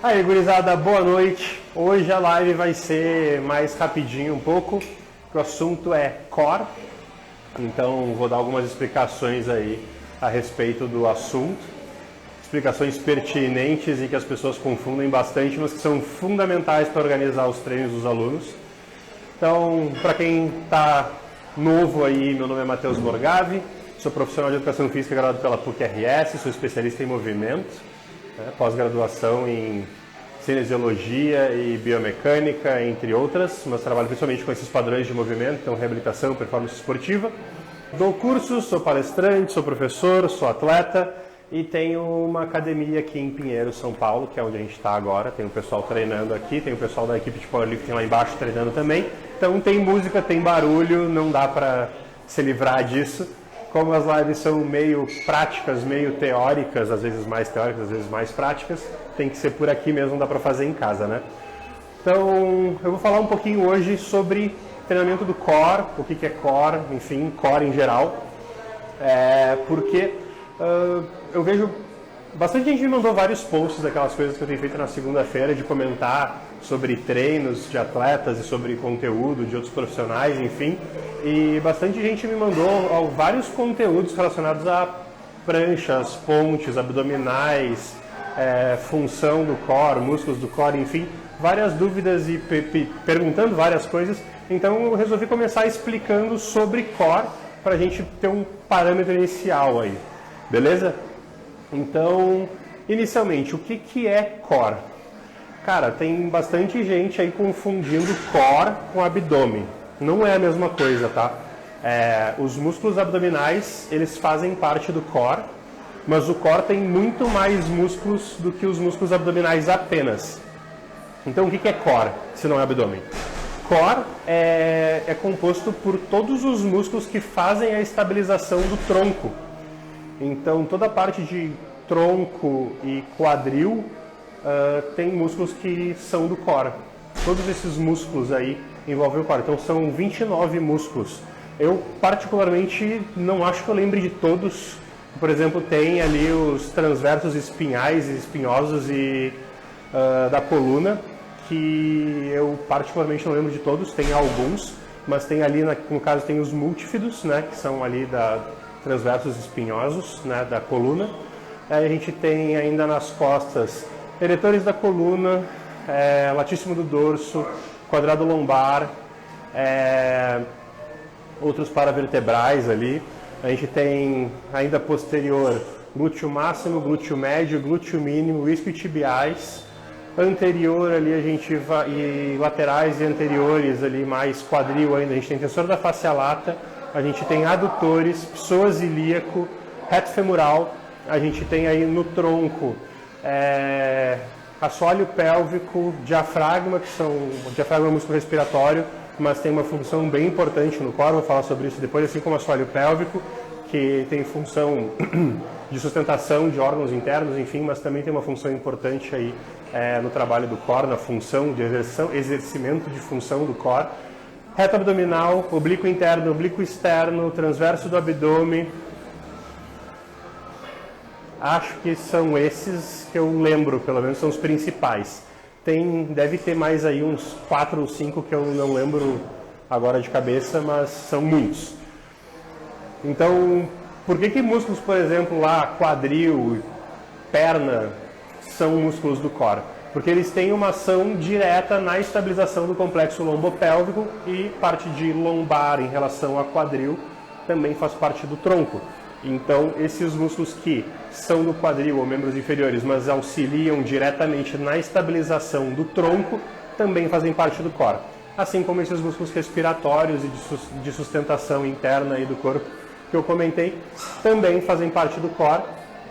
Aí, gurizada, boa noite. Hoje a live vai ser mais rapidinho um pouco, porque o assunto é core. Então vou dar algumas explicações aí a respeito do assunto. Explicações pertinentes e que as pessoas confundem bastante, mas que são fundamentais para organizar os treinos dos alunos. Então, para quem está novo aí, meu nome é Matheus Borgavi, sou profissional de Educação Física graduado pela PUC-RS, sou especialista em movimento, pós-graduação em Cinesiologia e Biomecânica, entre outras, mas trabalho principalmente com esses padrões de movimento, então reabilitação, performance esportiva. Dou cursos, sou palestrante, sou professor, sou atleta e tenho uma academia aqui em Pinheiro, São Paulo, que é onde a gente está agora. Tem o pessoal treinando aqui, tem o pessoal da equipe de powerlifting lá embaixo treinando também. Então tem música, tem barulho, não dá para se livrar disso. Como as lives são meio práticas, meio teóricas, às vezes mais teóricas, às vezes mais práticas, tem que ser por aqui mesmo, não dá para fazer em casa, né? Então, eu vou falar um pouquinho hoje sobre treinamento do core, o que é core, enfim, core em geral, porque eu vejo bastante gente me mandou vários posts daquelas coisas que eu tenho feito na segunda-feira de comentar sobre treinos de atletas e sobre conteúdo de outros profissionais, enfim. E bastante gente me mandou vários conteúdos relacionados a pranchas, pontes, abdominais, função do core, músculos do core, enfim, várias dúvidas e perguntando várias coisas. Então eu resolvi começar explicando sobre core para a gente ter um parâmetro inicial aí, beleza? Então, inicialmente, o que é core? Cara, tem bastante gente aí confundindo core com abdômen. Não é a mesma coisa, tá? Os músculos abdominais, eles fazem parte do core, mas o core tem muito mais músculos do que os músculos abdominais apenas. Então, o que é core, se não é abdômen? Core é composto por todos os músculos que fazem a estabilização do tronco. Então, toda a parte de tronco e quadril tem músculos que são do core. Todos esses músculos aí envolvem o core. Então, são 29 músculos. Eu, particularmente, não acho que eu lembre de todos. Por exemplo, tem ali os transversos espinhais e espinhosos da coluna, que eu, particularmente, não lembro de todos. Tem alguns, mas tem ali, no caso, tem os multífidos, né, que são ali transversos espinhosos, né, da coluna. Aí a gente tem ainda nas costas eretores da coluna, latíssimo do dorso, quadrado lombar, outros paravertebrais ali. A gente tem ainda posterior glúteo máximo, glúteo médio, glúteo mínimo, isquiotibiais. Anterior ali a gente vai, e laterais e anteriores ali, mais quadril ainda, a gente tem tensor da face lata, a gente tem adutores, psoas ilíaco, reto femoral, a gente tem aí no tronco assoalho pélvico, diafragma, que são o diafragma é um músculo respiratório, mas tem uma função bem importante no core, vou falar sobre isso depois, assim como o assoalho pélvico, que tem função de sustentação de órgãos internos, enfim, mas também tem uma função importante aí no trabalho do core, na função de exercimento de função do core. Reto abdominal, oblíquo interno, oblíquo externo, transverso do abdômen. Acho que são esses que eu lembro, pelo menos são os principais. Deve ter mais aí uns 4 ou 5 que eu não lembro agora de cabeça, mas são muitos. Então, por que músculos, por exemplo, lá, quadril, perna, são músculos do core? Porque eles têm uma ação direta na estabilização do complexo lombopélvico e parte de lombar em relação a quadril também faz parte do tronco. Então, esses músculos que são do quadril ou membros inferiores, mas auxiliam diretamente na estabilização do tronco, também fazem parte do core. Assim como esses músculos respiratórios e de sustentação interna aí do corpo que eu comentei, também fazem parte do core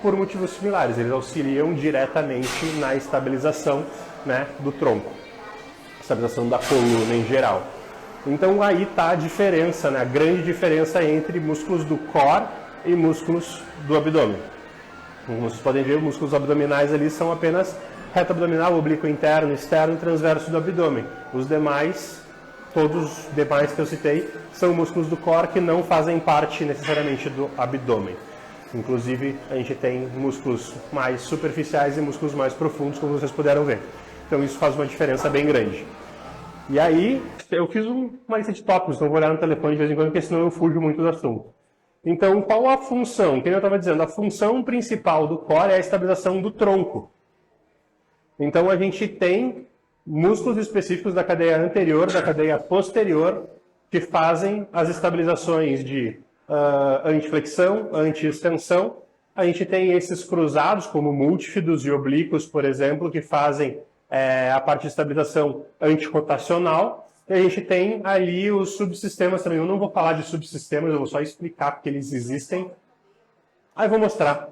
por motivos similares. Eles auxiliam diretamente na estabilização, né, do tronco, estabilização da coluna em geral. Então aí está a diferença, né, a grande diferença entre músculos do core e músculos do abdômen. Como vocês podem ver, os músculos abdominais ali são apenas reto abdominal, oblíquo interno, externo e transverso do abdômen. Os demais, todos os demais que eu citei, são músculos do core que não fazem parte necessariamente do abdômen. Inclusive, a gente tem músculos mais superficiais e músculos mais profundos, como vocês puderam ver. Então isso faz uma diferença bem grande. E aí, eu fiz uma lista de tópicos, então vou olhar no telefone de vez em quando, porque senão eu fujo muito do assunto. Então, qual a função? Como eu estava dizendo, a função principal do core é a estabilização do tronco. Então, a gente tem músculos específicos da cadeia anterior, da cadeia posterior, que fazem as estabilizações de antiflexão, anti-extensão. A gente tem esses cruzados, como múltifidos e oblíquos, por exemplo, que fazem a parte de estabilização antirrotacional. E a gente tem ali os subsistemas também. Eu não vou falar de subsistemas, eu vou só explicar porque eles existem. Aí eu vou mostrar.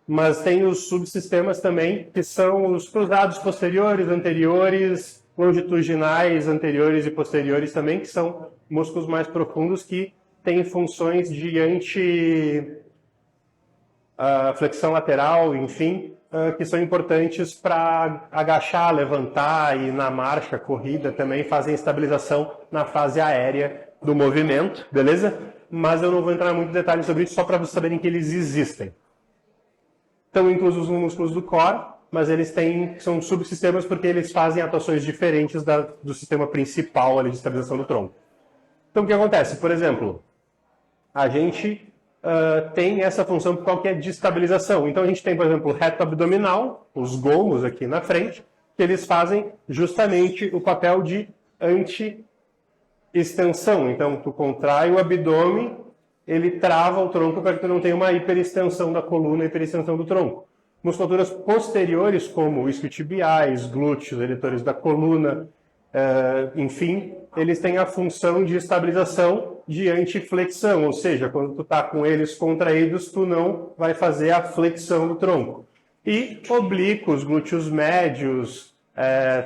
Mas tem os subsistemas também, que são os cruzados posteriores, anteriores, longitudinais, anteriores e posteriores também, que são músculos mais profundos que têm funções de anti-flexão lateral, enfim, que são importantes para agachar, levantar e na marcha, corrida também fazem estabilização na fase aérea do movimento, beleza? Mas eu não vou entrar muito em detalhes sobre isso, só para vocês saberem que eles existem. Estão inclusos nos músculos do core, mas eles são subsistemas porque eles fazem atuações diferentes do sistema principal ali de estabilização do tronco. Então o que acontece? Por exemplo, a gente tem essa função que é de estabilização. Então a gente tem, por exemplo, o reto abdominal, os gomos aqui na frente, que eles fazem justamente o papel de anti-extensão. Então tu contrai o abdômen, ele trava o tronco para que tu não tenha uma hiperextensão da coluna, hiperextensão do tronco. Musculaturas posteriores, como isquiotibiais, glúteos, eretores da coluna, enfim, eles têm a função de estabilização de antiflexão, ou seja, quando tu está com eles contraídos, tu não vai fazer a flexão do tronco. E oblíquos, glúteos médios,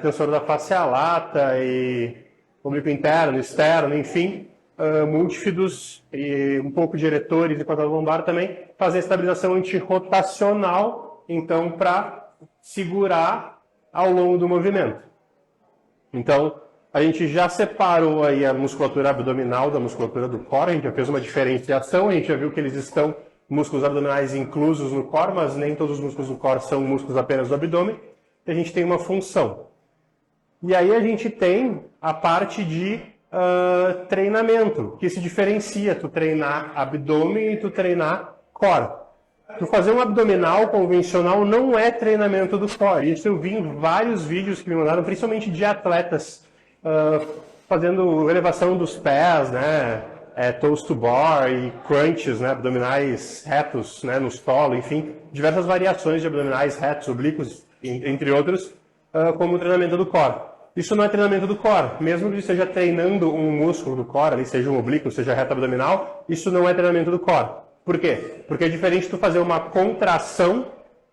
tensor da fascia lata, e oblíquo interno, externo, enfim, múltifidos e um pouco de eretores e quadrado lombar também fazem a estabilização antirrotacional, então, para segurar ao longo do movimento. Então, a gente já separou aí a musculatura abdominal da musculatura do core, a gente já fez uma diferenciação, a gente já viu que eles estão músculos abdominais inclusos no core, mas nem todos os músculos do core são músculos apenas do abdômen, e a gente tem uma função. E aí a gente tem a parte de treinamento, que se diferencia, tu treinar abdômen e tu treinar core. Tu fazer um abdominal convencional não é treinamento do core. Isso eu vi em vários vídeos que me mandaram, principalmente de atletas fazendo elevação dos pés, né? Toes to bar e crunches, né? Abdominais retos, né? No solo, enfim, diversas variações de abdominais retos, oblíquos, entre outros, como treinamento do core. Isso não é treinamento do core. Mesmo que esteja treinando um músculo do core, ali, seja um oblíquo, seja reto abdominal, isso não é treinamento do core. Por quê? Porque é diferente tu fazer uma contração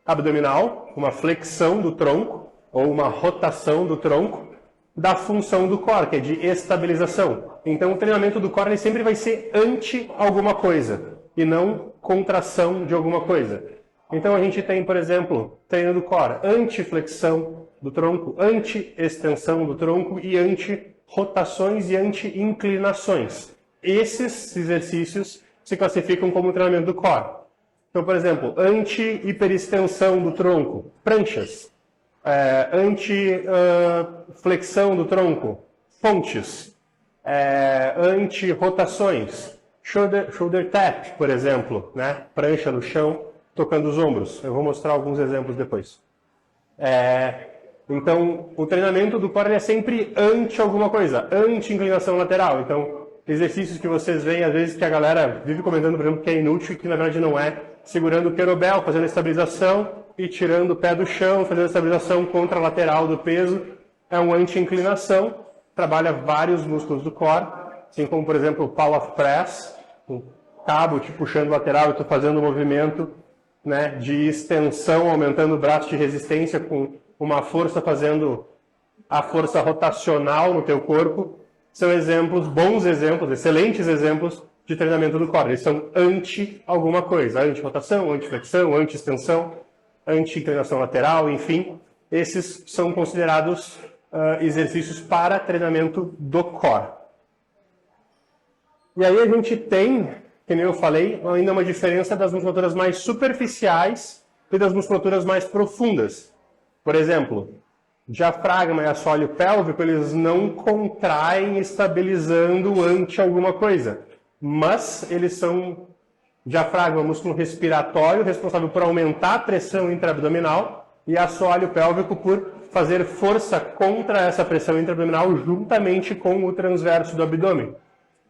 abdominal, uma flexão do tronco, ou uma rotação do tronco, da função do core, que é de estabilização. Então o treinamento do core ele sempre vai ser anti alguma coisa, e não contração de alguma coisa. Então a gente tem, por exemplo, treino do core, anti-flexão do tronco, anti-extensão do tronco e anti-rotações e anti-inclinações. Esses exercícios se classificam como treinamento do core. Então, por exemplo, anti-hiperextensão do tronco, pranchas. Anti-flexão do tronco, pontes. Anti-rotações, shoulder tap, por exemplo, né? Prancha no chão, tocando os ombros. Eu vou mostrar alguns exemplos depois. Então, o treinamento do core é sempre anti alguma coisa, anti-inclinação lateral. Então, exercícios que vocês veem, às vezes, que a galera vive comentando, por exemplo, que é inútil e que na verdade não é. Segurando o querobel, fazendo a estabilização e tirando o pé do chão, fazendo a estabilização contralateral do peso. É um anti-inclinação, trabalha vários músculos do core, assim como, por exemplo, o Power of Press, um cabo te puxando lateral e tu fazendo um movimento, né, de extensão, aumentando o braço de resistência com uma força, fazendo a força rotacional no teu corpo. São exemplos, bons exemplos, excelentes exemplos de treinamento do core. Eles são anti alguma coisa, anti-rotação, anti-flexão, anti-extensão, anti-inclinação lateral, enfim. Esses são considerados exercícios para treinamento do core. E aí a gente tem que nem eu falei, ainda uma diferença das musculaturas mais superficiais e das musculaturas mais profundas. Por exemplo, diafragma e assoalho pélvico, eles não contraem estabilizando ante alguma coisa, mas eles são diafragma, músculo respiratório, responsável por aumentar a pressão intraabdominal, e assoalho pélvico por fazer força contra essa pressão intraabdominal juntamente com o transverso do abdômen.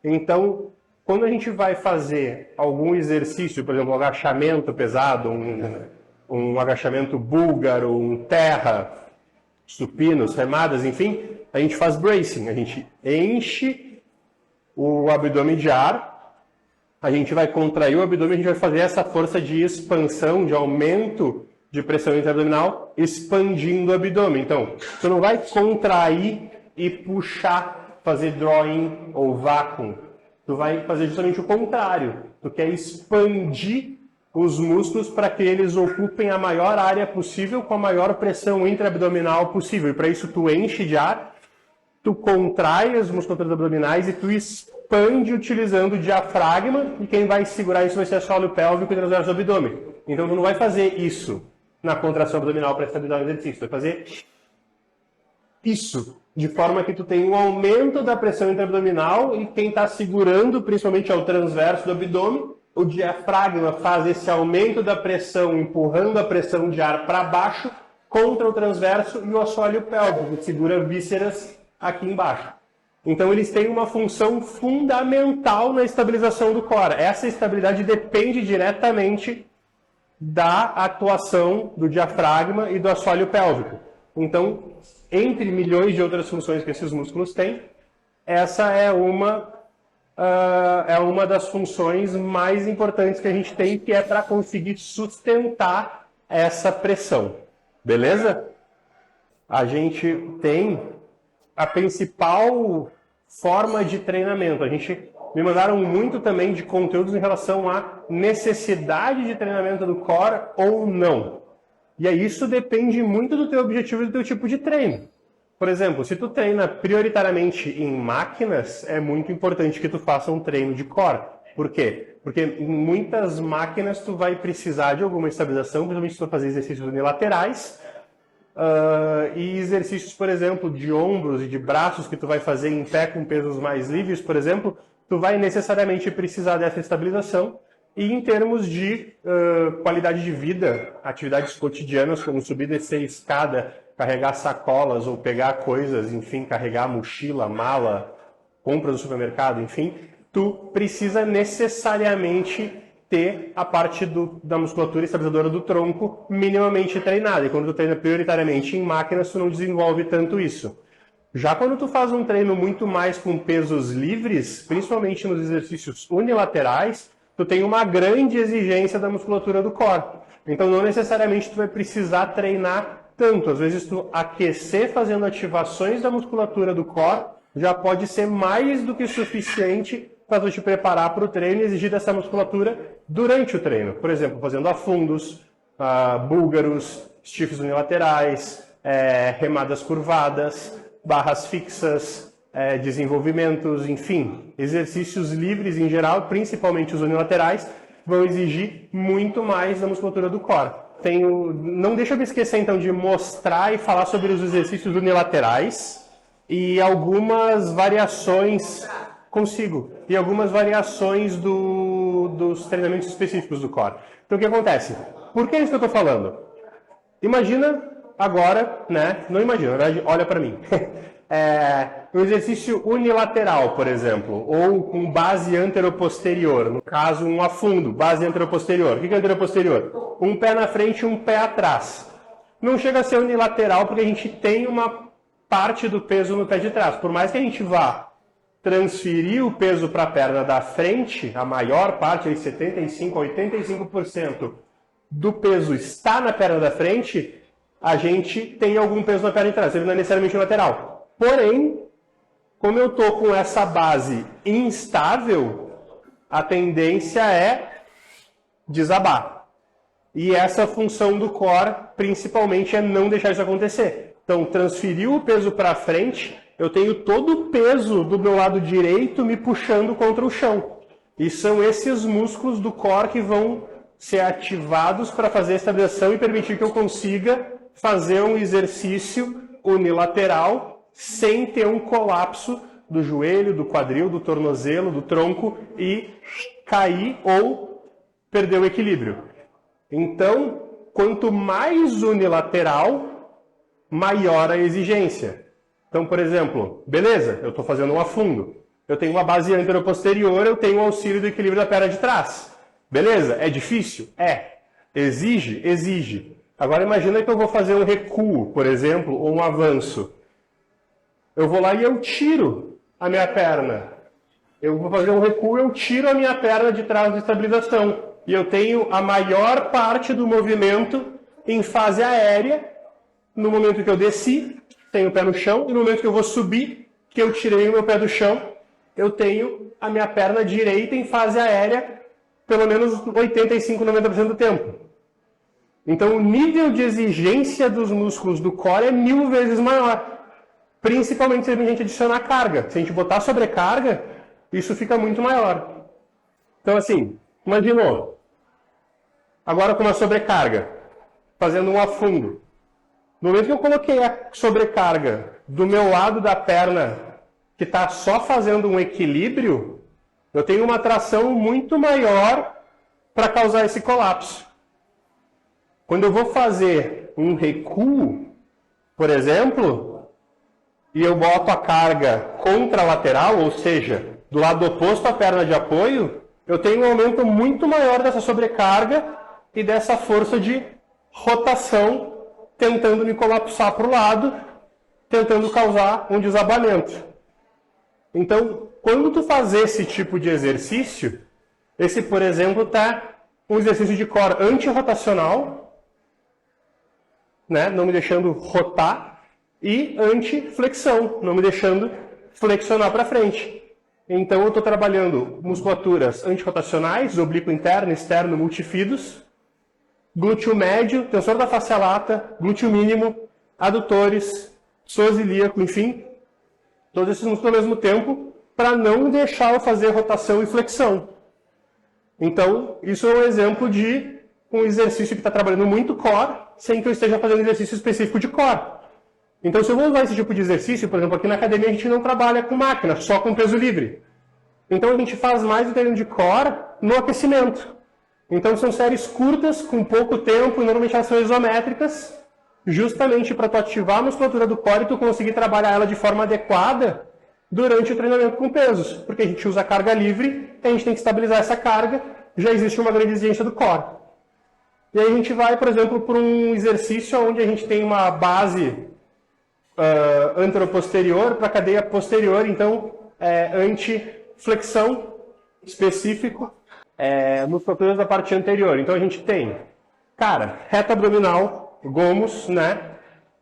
Então, quando a gente vai fazer algum exercício, por exemplo, um agachamento pesado, um agachamento búlgaro, um terra, supinos, remadas, enfim, a gente faz bracing, a gente enche o abdômen de ar, a gente vai contrair o abdômen, a gente vai fazer essa força de expansão, de aumento de pressão intraabdominal, expandindo o abdômen. Então, você não vai contrair e puxar, fazer drawing ou vacuum. Tu vai fazer justamente o contrário. Tu quer expandir os músculos para que eles ocupem a maior área possível com a maior pressão intraabdominal possível. E para isso tu enche de ar, tu contrai as musculaturas abdominais e tu expande utilizando o diafragma, e quem vai segurar isso vai ser o assoalho pélvico e transverso do abdômen. Então tu não vai fazer isso na contração abdominal para estabilizar o exercício, tu vai fazer isso, de forma que tu tem um aumento da pressão intraabdominal e quem está segurando, principalmente, é o transverso do abdômen. O diafragma faz esse aumento da pressão, empurrando a pressão de ar para baixo contra o transverso, e o assoalho pélvico, que segura vísceras aqui embaixo. Então, eles têm uma função fundamental na estabilização do core. Essa estabilidade depende diretamente da atuação do diafragma e do assoalho pélvico. Então, entre milhões de outras funções que esses músculos têm, essa é uma das funções mais importantes que a gente tem, que é para conseguir sustentar essa pressão. Beleza? A gente tem a principal forma de treinamento. Me mandaram muito também de conteúdos em relação à necessidade de treinamento do core ou não. E aí isso depende muito do teu objetivo e do teu tipo de treino. Por exemplo, se tu treina prioritariamente em máquinas, é muito importante que tu faça um treino de core. Por quê? Porque em muitas máquinas tu vai precisar de alguma estabilização, principalmente se tu fazer exercícios unilaterais, e exercícios, por exemplo, de ombros e de braços que tu vai fazer em pé com pesos mais livres, por exemplo, tu vai necessariamente precisar dessa estabilização. E em termos de qualidade de vida, atividades cotidianas como subir e descer escada, carregar sacolas ou pegar coisas, enfim, carregar mochila, mala, compras no supermercado, enfim, tu precisa necessariamente ter a parte da musculatura estabilizadora do tronco minimamente treinada. E quando tu treina prioritariamente em máquinas, tu não desenvolve tanto isso. Já quando tu faz um treino muito mais com pesos livres, principalmente nos exercícios unilaterais, tu tem uma grande exigência da musculatura do core. Então não necessariamente tu vai precisar treinar tanto. Às vezes tu aquecer fazendo ativações da musculatura do core já pode ser mais do que suficiente para tu te preparar para o treino e exigir dessa musculatura durante o treino. Por exemplo, fazendo afundos, búlgaros, stiffs unilaterais, remadas curvadas, barras fixas, desenvolvimentos, enfim, exercícios livres em geral, principalmente os unilaterais, vão exigir muito mais da musculatura do core. Não deixa eu me esquecer então de mostrar e falar sobre os exercícios unilaterais e algumas variações e algumas variações dos treinamentos específicos do core. Então o que acontece? Por que isso que eu estou falando? Imagina agora, né? Não imagina, na verdade, olha para mim. Um exercício unilateral, por exemplo, ou com base anteroposterior, no caso um afundo, base anteroposterior. O que é anteroposterior? Um pé na frente e um pé atrás. Não chega a ser unilateral porque a gente tem uma parte do peso no pé de trás. Por mais que a gente vá transferir o peso para a perna da frente, a maior parte, 75% a 85% do peso está na perna da frente, a gente tem algum peso na perna de trás, ele não é necessariamente lateral. Porém, como eu estou com essa base instável, a tendência é desabar. E essa função do core, principalmente, é não deixar isso acontecer. Então, transferir o peso para frente, eu tenho todo o peso do meu lado direito me puxando contra o chão. E são esses músculos do core que vão ser ativados para fazer a estabilização e permitir que eu consiga fazer um exercício unilateral sem ter um colapso do joelho, do quadril, do tornozelo, do tronco e cair ou perder o equilíbrio. Então, quanto mais unilateral, maior a exigência. Então, por exemplo, beleza, eu estou fazendo um afundo. Eu tenho uma base anteroposterior, eu tenho o auxílio do equilíbrio da perna de trás. Beleza, é difícil? É. Exige? Exige. Agora imagina que eu vou fazer um recuo, por exemplo, ou um avanço. Eu vou lá e eu tiro a minha perna. Eu vou fazer um recuo, eu tiro a minha perna de trás de estabilização. E eu tenho a maior parte do movimento em fase aérea, no momento que eu desci, tenho o pé no chão, e no momento que eu vou subir, que eu tirei o meu pé do chão, eu tenho a minha perna direita em fase aérea, pelo menos 85, 90% do tempo. Então o nível de exigência dos músculos do core é 1000 vezes maior. Principalmente se a gente adicionar carga. Se a gente botar sobrecarga, isso fica muito maior. Então assim, imaginou, agora com uma sobrecarga, fazendo um afundo. No momento que eu coloquei a sobrecarga do meu lado da perna, que está só fazendo um equilíbrio, eu tenho uma tração muito maior para causar esse colapso. Quando eu vou fazer um recuo, por exemplo, e eu boto a carga contralateral, ou seja, do lado oposto à perna de apoio, eu tenho um aumento muito maior dessa sobrecarga e dessa força de rotação, tentando me colapsar para o lado, tentando causar um desabamento. Então, quando tu faz esse tipo de exercício, esse, por exemplo, está um exercício de core antirrotacional, né, não me deixando rotar, e antiflexão, não me deixando flexionar para frente. Então eu estou trabalhando musculaturas antirrotacionais, oblíquo interno, externo, multifidos, glúteo médio, tensor da face lata, glúteo mínimo, adutores, psoas ilíaco, enfim, todos esses músculos ao mesmo tempo, para não deixar eu fazer rotação e flexão. Então, isso é um exemplo de um exercício que está trabalhando muito core, sem que eu esteja fazendo exercício específico de core. Então, se eu vou usar esse tipo de exercício, por exemplo, aqui na academia a gente não trabalha com máquina, só com peso livre. Então, a gente faz mais o treino de core no aquecimento. Então, são séries curtas, com pouco tempo, e normalmente elas são isométricas, justamente para tu ativar a musculatura do core e tu conseguir trabalhar ela de forma adequada durante o treinamento com pesos. Porque a gente usa carga livre, a gente tem que estabilizar essa carga, já existe uma grande exigência do core. E aí a gente vai, por exemplo, para um exercício onde a gente tem uma base anteroposterior para a cadeia posterior, então antiflexão específico, musculaturas da parte anterior. Então a gente tem, reta abdominal, gomos, né?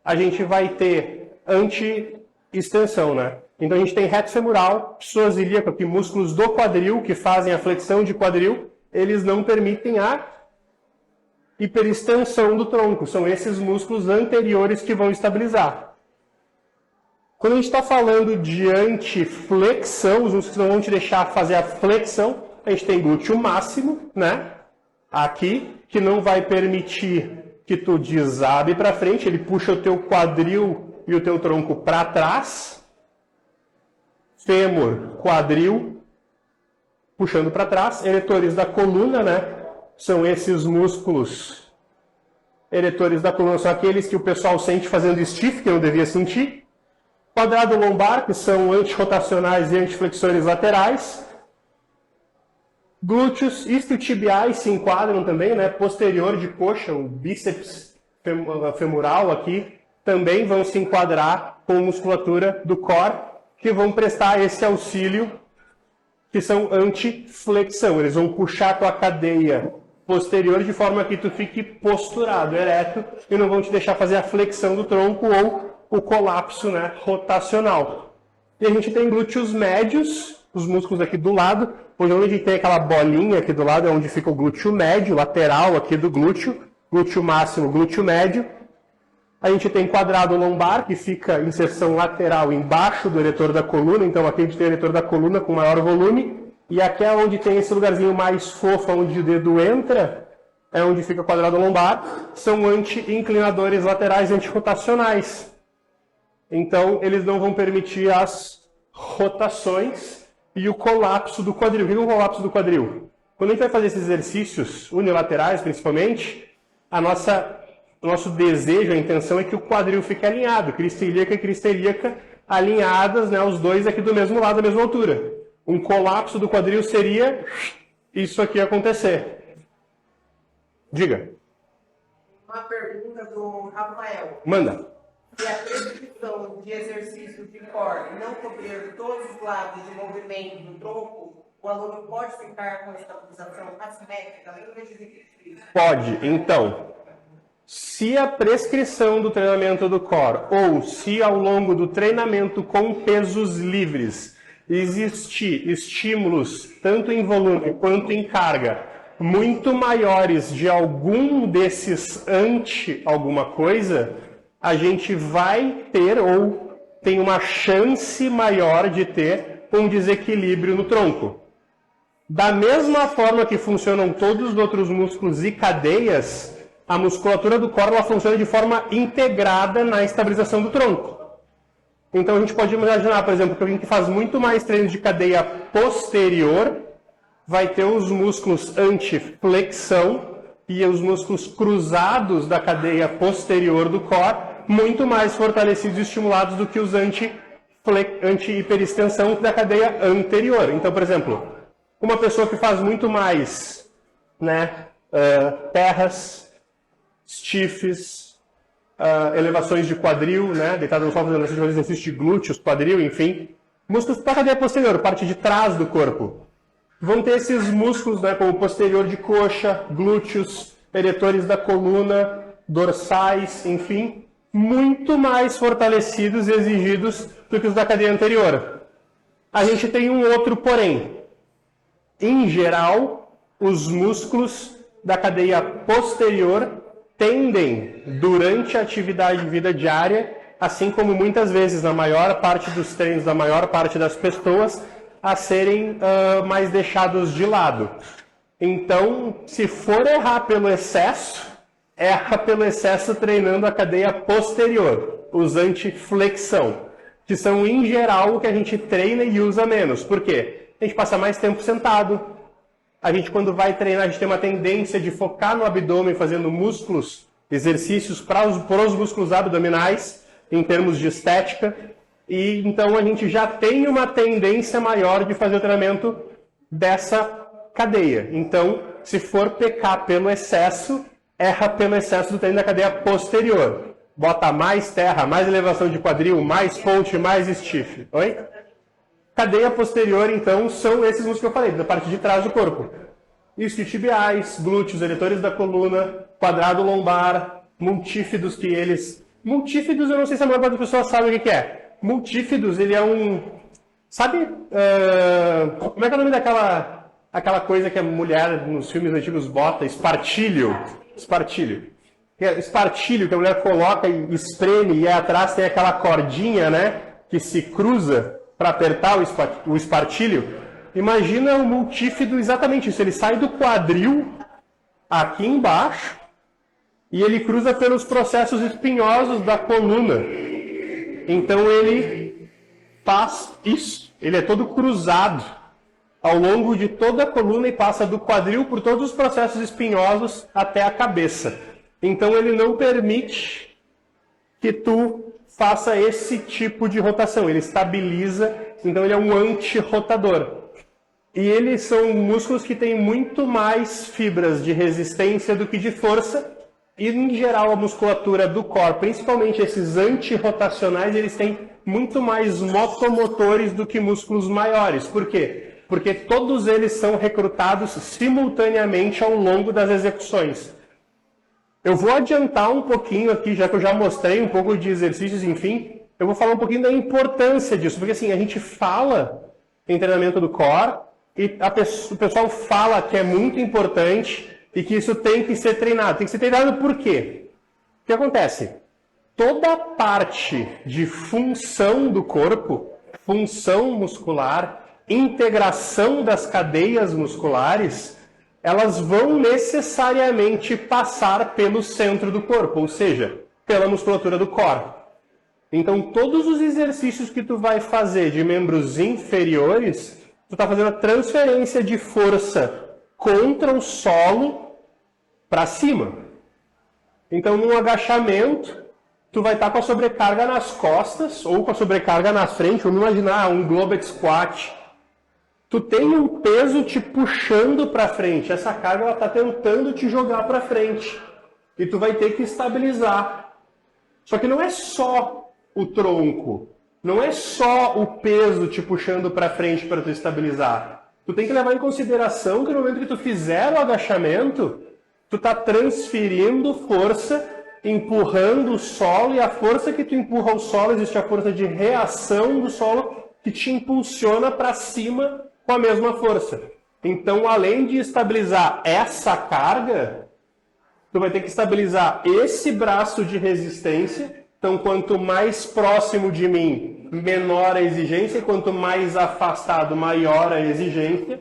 A gente vai ter anti-extensão, né? Então a gente tem reto femoral, psoas ilíaco, aqui músculos do quadril que fazem a flexão de quadril, eles não permitem a hiperextensão do tronco. São esses músculos anteriores que vão estabilizar. Quando a gente está falando de antiflexão, os músculos que não vão te deixar fazer a flexão, a gente tem glúteo máximo, né? Aqui, que não vai permitir que tu desabe para frente, ele puxa o teu quadril e o teu tronco para trás. Fêmur, quadril, puxando para trás. Eretores da coluna, né? São esses músculos eretores da coluna, são aqueles que o pessoal sente fazendo stiff, que não devia sentir. Quadrado lombar, que são antirrotacionais e antiflexores laterais. Glúteos isquiotibiais se enquadram também, né? Posterior de coxa, o bíceps femoral aqui, também vão se enquadrar com musculatura do core, que vão prestar esse auxílio, que são antiflexão. Eles vão puxar a tua cadeia posterior de forma que tu fique posturado, ereto, e não vão te deixar fazer a flexão do tronco ou o colapso, né, rotacional. E a gente tem glúteos médios, os músculos aqui do lado, onde a gente tem aquela bolinha aqui do lado, é onde fica o glúteo médio, lateral aqui do glúteo máximo, glúteo médio. A gente tem quadrado lombar, que fica inserção lateral embaixo do eretor da coluna, então aqui a gente tem o eretor da coluna com maior volume, E aqui é onde tem esse lugarzinho mais fofo, onde o dedo entra, é onde fica o quadrado lombar, são anti-inclinadores laterais antirrotacionais. Então, eles não vão permitir as rotações e o colapso do quadril. O que é o colapso do quadril? Quando a gente vai fazer esses exercícios unilaterais, principalmente, o nosso desejo, a intenção é que o quadril fique alinhado, crista ilíaca e crista ilíaca alinhadas, né, os dois aqui do mesmo lado, da mesma altura. Um colapso do quadril seria isso aqui acontecer. Diga. Uma pergunta do Rafael. Manda. Se a prescrição de exercício de core não cobrir todos os lados de movimento do tronco, o aluno pode ficar com estabilização assimétrica? Pode. Então, se a prescrição do treinamento do core ou se ao longo do treinamento com pesos livres existir estímulos, tanto em volume quanto em carga, muito maiores de algum desses alguma coisa, a gente vai ter ou tem uma chance maior de ter um desequilíbrio no tronco. Da mesma forma que funcionam todos os outros músculos e cadeias, a musculatura do core ela funciona de forma integrada na estabilização do tronco. Então a gente pode imaginar, por exemplo, que alguém que faz muito mais treino de cadeia posterior vai ter os músculos antiflexão e os músculos cruzados da cadeia posterior do core muito mais fortalecidos e estimulados do que os anti-hiperextensão da cadeia anterior. Então, por exemplo, uma pessoa que faz muito mais terras, stiffs, elevações de quadril, deitado no solo fazendo exercício de glúteos, quadril, enfim, músculos da cadeia posterior, parte de trás do corpo. Vão ter esses músculos, como posterior de coxa, glúteos, eretores da coluna, dorsais, enfim, muito mais fortalecidos e exigidos do que os da cadeia anterior. A gente tem um outro porém. Em geral, os músculos da cadeia posterior tendem, durante a atividade de vida diária, assim como muitas vezes na maior parte dos treinos da maior parte das pessoas, a serem mais deixados de lado. Então, se for errar pelo excesso, erra pelo excesso treinando a cadeia posterior, os antiflexão, que são, em geral, o que a gente treina e usa menos. Por quê? A gente passa mais tempo sentado. A gente, quando vai treinar, a gente tem uma tendência de focar no abdômen, fazendo músculos, exercícios para os músculos abdominais, em termos de estética. E então a gente já tem uma tendência maior de fazer o treinamento dessa cadeia. Então, se for pecar pelo excesso, erra pelo excesso do treino da cadeia posterior. Bota mais terra, mais elevação de quadril, mais ponte, mais stiff. Oi? Cadeia posterior, então, são esses músculos que eu falei, da parte de trás do corpo. Isquiotibiais, glúteos, eretores da coluna, quadrado lombar, multífidos, que eles... Multífidos, eu não sei se a maior parte das pessoas sabe o que é. Multífidos, ele é um... Sabe... como é que é o nome daquela coisa que a mulher nos filmes antigos bota? Espartilho. Espartilho. Espartilho, que a mulher coloca e espreme, e aí atrás tem aquela cordinha, que se cruza para apertar o espartilho. Imagina o multífido exatamente isso. Ele sai do quadril, aqui embaixo, e ele cruza pelos processos espinhosos da coluna. Então ele faz isso. Ele é todo cruzado ao longo de toda a coluna e passa do quadril por todos os processos espinhosos até a cabeça. Então ele não permite que tu faça esse tipo de rotação. Ele estabiliza, então ele é um antirrotador. E eles são músculos que têm muito mais fibras de resistência do que de força. E, em geral, a musculatura do core, principalmente esses antirrotacionais, eles têm muito mais motomotores do que músculos maiores. Por quê? Porque todos eles são recrutados simultaneamente ao longo das execuções. Eu vou adiantar um pouquinho aqui, já que eu já mostrei um pouco de exercícios, enfim, eu vou falar um pouquinho da importância disso, porque assim, a gente fala em treinamento do core e o pessoal fala que é muito importante e que isso tem que ser treinado. Tem que ser treinado por quê? O que acontece? Toda parte de função do corpo, função muscular, integração das cadeias musculares, elas vão necessariamente passar pelo centro do corpo, ou seja, pela musculatura do core. Então, todos os exercícios que tu vai fazer de membros inferiores, tu está fazendo a transferência de força contra o solo para cima. Então, num agachamento, tu vai estar com a sobrecarga nas costas ou com a sobrecarga na frente. Vamos imaginar um Globet Squat. Tu tem um peso te puxando para frente. Essa carga ela está tentando te jogar para frente. E tu vai ter que estabilizar. Só que não é só o tronco. Não é só o peso te puxando para frente para tu estabilizar. Tu tem que levar em consideração que no momento que tu fizer o agachamento, tu está transferindo força, empurrando o solo, e a força que tu empurra o solo, existe a força de reação do solo que te impulsiona para cima com a mesma força. Então, além de estabilizar essa carga, tu vai ter que estabilizar esse braço de resistência. Então, quanto mais próximo de mim, menor a exigência, e quanto mais afastado, maior a exigência.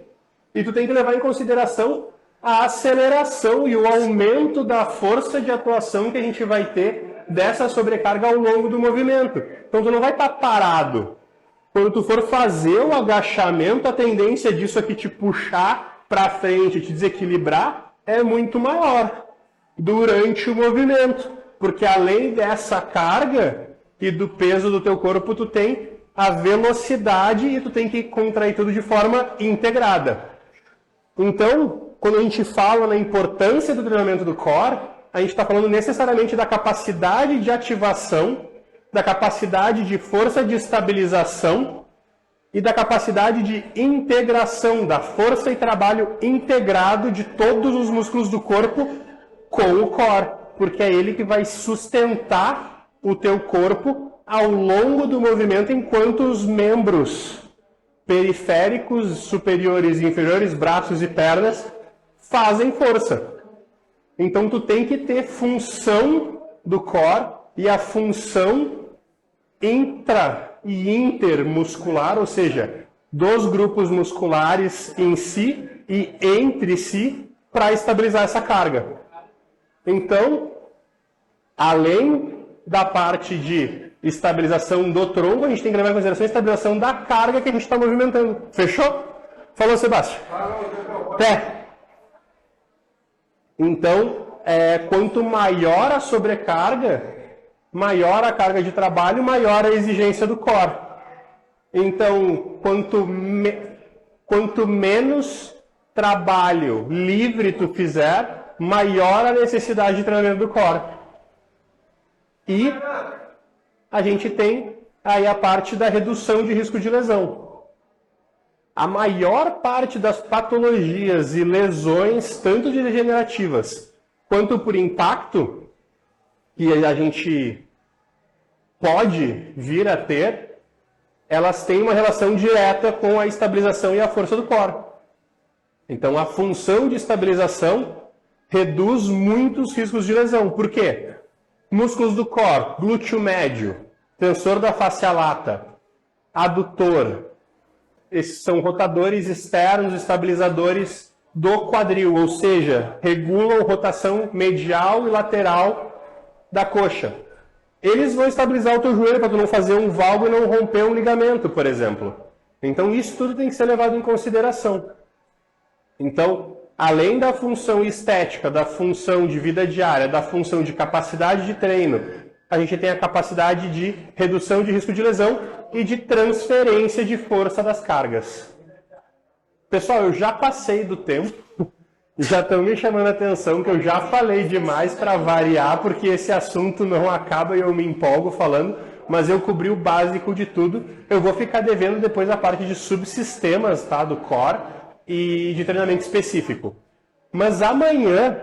E tu tem que levar em consideração a aceleração e o aumento da força de atuação que a gente vai ter dessa sobrecarga ao longo do movimento. Então, tu não vai estar parado. Quando tu for fazer o agachamento, a tendência disso aqui te puxar para frente, te desequilibrar, é muito maior durante o movimento. Porque além dessa carga e do peso do teu corpo, tu tem a velocidade e tu tem que contrair tudo de forma integrada. Então, quando a gente fala na importância do treinamento do core, a gente está falando necessariamente da capacidade de ativação, da capacidade de força de estabilização e da capacidade de integração, da força e trabalho integrado de todos os músculos do corpo com o core. Porque é ele que vai sustentar o teu corpo ao longo do movimento, enquanto os membros periféricos, superiores e inferiores, braços e pernas, fazem força. Então, tu tem que ter função do core e a função intra e intermuscular, ou seja, dos grupos musculares em si e entre si, para estabilizar essa carga. Então, além da parte de estabilização do tronco, a gente tem que levar em consideração a estabilização da carga que a gente está movimentando. Fechou? Falou, Sebastião? Até. Então, quanto maior a sobrecarga, maior a carga de trabalho, maior a exigência do core. Então, quanto menos trabalho livre tu fizer, maior a necessidade de treinamento do core. E a gente tem aí a parte da redução de risco de lesão. A maior parte das patologias e lesões, tanto de degenerativas quanto por impacto, que a gente pode vir a ter, elas têm uma relação direta com a estabilização e a força do core. Então, a função de estabilização reduz muitos riscos de lesão. Por quê? Músculos do core, glúteo médio, tensor da face lata, adutor. Esses são rotadores externos, estabilizadores do quadril, ou seja, regulam rotação medial e lateral da coxa. Eles vão estabilizar o teu joelho para tu não fazer um valgo e não romper um ligamento, por exemplo. Então, isso tudo tem que ser levado em consideração. Então, além da função estética, da função de vida diária, da função de capacidade de treino, a gente tem a capacidade de redução de risco de lesão e de transferência de força das cargas. Pessoal, eu já passei do tempo, já estão me chamando a atenção que eu já falei demais para variar, porque esse assunto não acaba e eu me empolgo falando, mas eu cobri o básico de tudo. Eu vou ficar devendo depois a parte de subsistemas, tá, do core, e de treinamento específico. Mas amanhã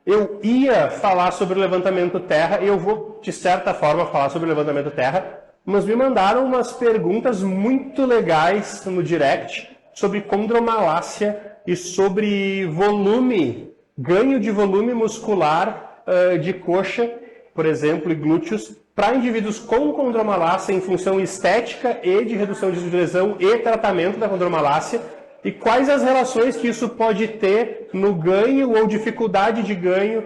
eu ia falar sobre o levantamento terra, e eu vou, de certa forma, falar sobre o levantamento terra, mas me mandaram umas perguntas muito legais no direct sobre condromalácia e sobre volume, ganho de volume muscular de coxa, por exemplo, e glúteos, para indivíduos com condromalácia em função estética e de redução de lesão e tratamento da condromalácia, e quais as relações que isso pode ter no ganho ou dificuldade de ganho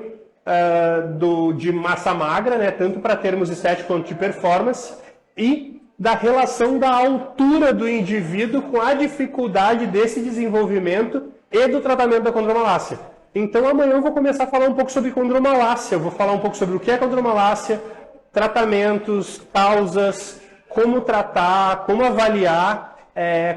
de massa magra, né, tanto para termos estéticos quanto de performance, e da relação da altura do indivíduo com a dificuldade desse desenvolvimento e do tratamento da condromalácia. Então amanhã eu vou começar a falar um pouco sobre condromalácia, eu vou falar um pouco sobre o que é condromalácia, tratamentos, causas, como tratar, como avaliar,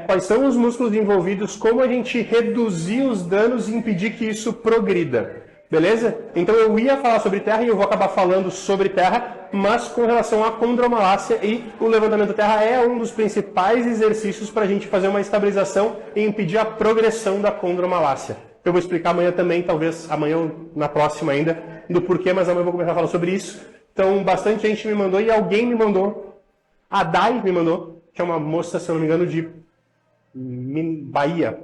quais são os músculos envolvidos, como a gente reduzir os danos e impedir que isso progrida. Beleza? Então eu ia falar sobre terra e eu vou acabar falando sobre terra, mas com relação à condromalácia, e o levantamento terra é um dos principais exercícios para a gente fazer uma estabilização e impedir a progressão da condromalácia. Eu vou explicar amanhã também, talvez amanhã ou na próxima ainda, do porquê, mas amanhã eu vou começar a falar sobre isso. Então bastante gente me mandou e alguém me mandou, a Dai me mandou, que é uma moça, se eu não me engano, de Bahia,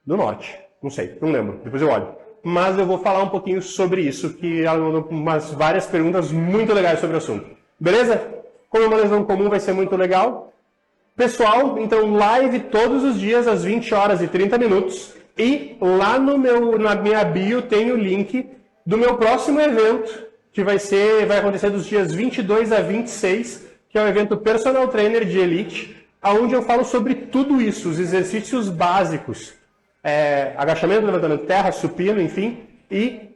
do Norte, não sei, não lembro, depois eu olho. Mas eu vou falar um pouquinho sobre isso, que ela mandou várias perguntas muito legais sobre o assunto. Beleza? Como é uma lesão comum, vai ser muito legal. Pessoal, então live todos os dias às 20 horas e 30 minutos. E lá na minha bio tem o link do meu próximo evento, que vai acontecer dos dias 22 a 26, que é o evento Personal Trainer de Elite, onde eu falo sobre tudo isso, os exercícios básicos, agachamento, levantamento de terra, supino, enfim, e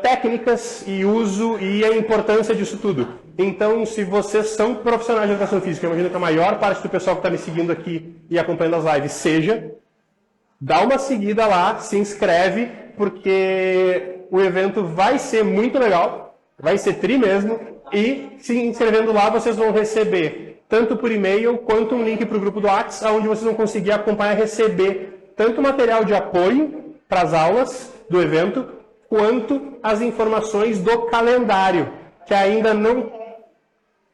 técnicas e uso e a importância disso tudo. Então, se vocês são profissionais de educação física, eu imagino que a maior parte do pessoal que está me seguindo aqui e acompanhando as lives seja, dá uma seguida lá, se inscreve, porque o evento vai ser muito legal, vai ser tri mesmo, e se inscrevendo lá vocês vão receber tanto por e-mail quanto um link para o grupo do WhatsApp, onde vocês vão conseguir acompanhar e receber tanto material de apoio para as aulas do evento, quanto as informações do calendário, que ainda não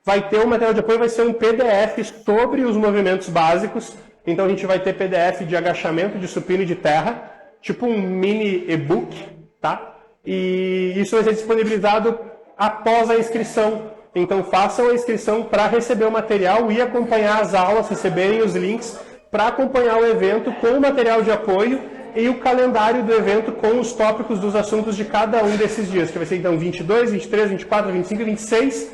vai ter o material de apoio, vai ser um PDF sobre os movimentos básicos. Então a gente vai ter PDF de agachamento, de supino e de terra, tipo um mini e-book, tá? E isso vai ser disponibilizado após a inscrição. Então façam a inscrição para receber o material e acompanhar as aulas, receberem os links para acompanhar o evento com o material de apoio e o calendário do evento com os tópicos dos assuntos de cada um desses dias, que vai ser então 22, 23, 24, 25 e 26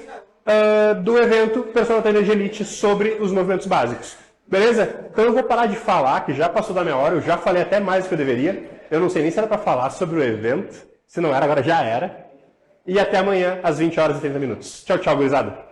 do evento Personal Trainer de Elite sobre os movimentos básicos. Beleza? Então eu vou parar de falar, que já passou da minha hora, eu já falei até mais do que eu deveria. Eu não sei nem se era para falar sobre o evento, se não era, agora já era. E até amanhã, às 20 horas e 30 minutos. Tchau, tchau, gurizada.